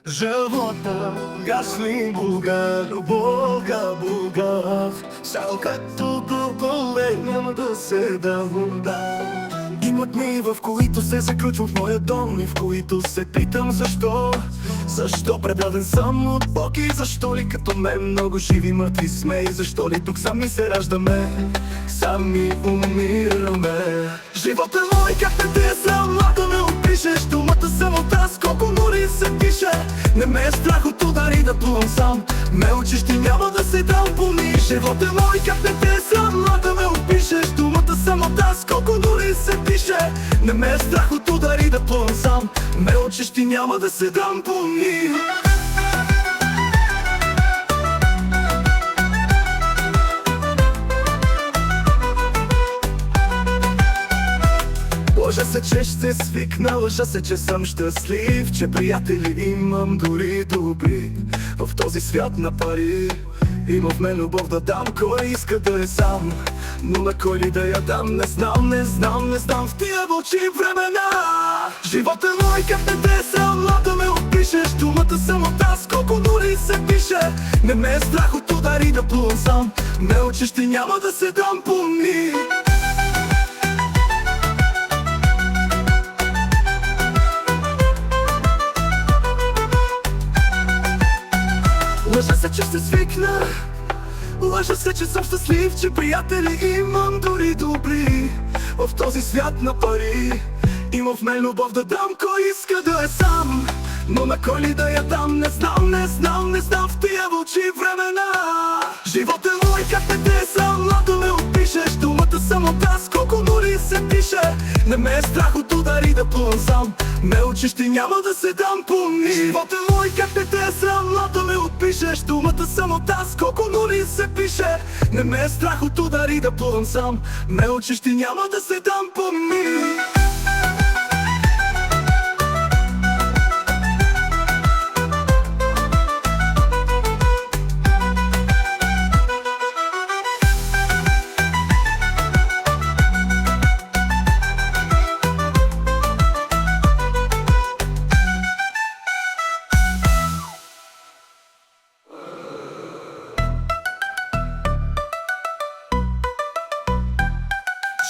Живота гасли Бога, само като го боле няма да се дам. Има дни, в които се заключвам в моя дом и в които се питам защо. Защо предаден съм от Бог и защо ли като мен много живи мъртви сме? И защо ли тук сами се раждаме, сами умираме? Живота мой как не те е срам, да ме опишеш. Думата самота с колко нори се пише. Не ме е страх от удари да плувам сам. Ме учиш, ти няма да се дам пони. Живота мой как не те е срам, да ме опишеш. Думата самота с колко нори се пише. Не ме е страх от удари да плувам сам. Ме учиш, ти няма да се дам пони. Лъжа се, че ще свикна, лъжа се, че съм щастлив, че приятели имам дори добри. В този свят на пари има в мен любов да дам, кой иска да е сам. Но на кой ли да я дам, не знам, в тия вълчи времена. Живота мой как не те е срам, да ме опишеш. Думата самота с колко дори се пише. Не ме е страх от удари да плувам сам. Ме учиш, ти няма да се дам помни. Лъжа се, че ще свикна, лъжа се, че съм щастлив, че приятели имам дори добри. В този свят на пари има в мен любов да дам, кой иска да е сам. Но на кой ли да я дам, не знам, в тия вълчи времена. Живота мой как не те е срам, да ме опишеш. Думата самота с колко нори се пише. Не ме е страх от удари да плувам сам. Ме учиш, ти няма да се дам помни. Живота мой как не те е срам, да ме опишеш. Думата самота с колко нори се пише. Не ме е страх от удари да плувам сам. Ме учиш, ти няма да се дам помни.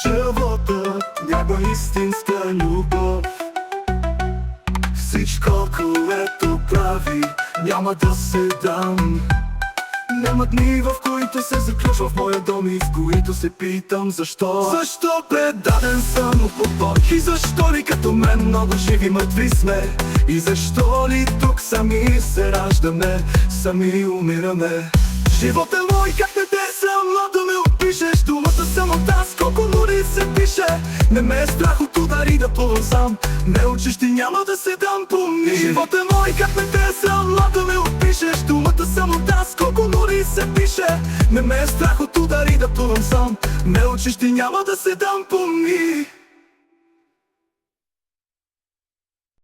Живота няма истинска любов. Всичко, което прави, няма да се дам. Няма дни, в които се заключвам в моя дом и в които се питам защо. Защо предаден съм от Бог и защо ли като мен много живи мъртви сме? И защо ли тук сами се раждаме, сами умираме? Живота мой как не те е срам, да ме опишеш. Думата самота с колко нори се пише. Не ме е страх от удари да плувам сам. Ме учиш, ти няма да се дам помни. Живота мой как не те е срам, да ме опишеш. Думата самота с колко нори се пише. Не ме е страх от удари да плувам сам. Ме учиш, ти няма да се дам помни.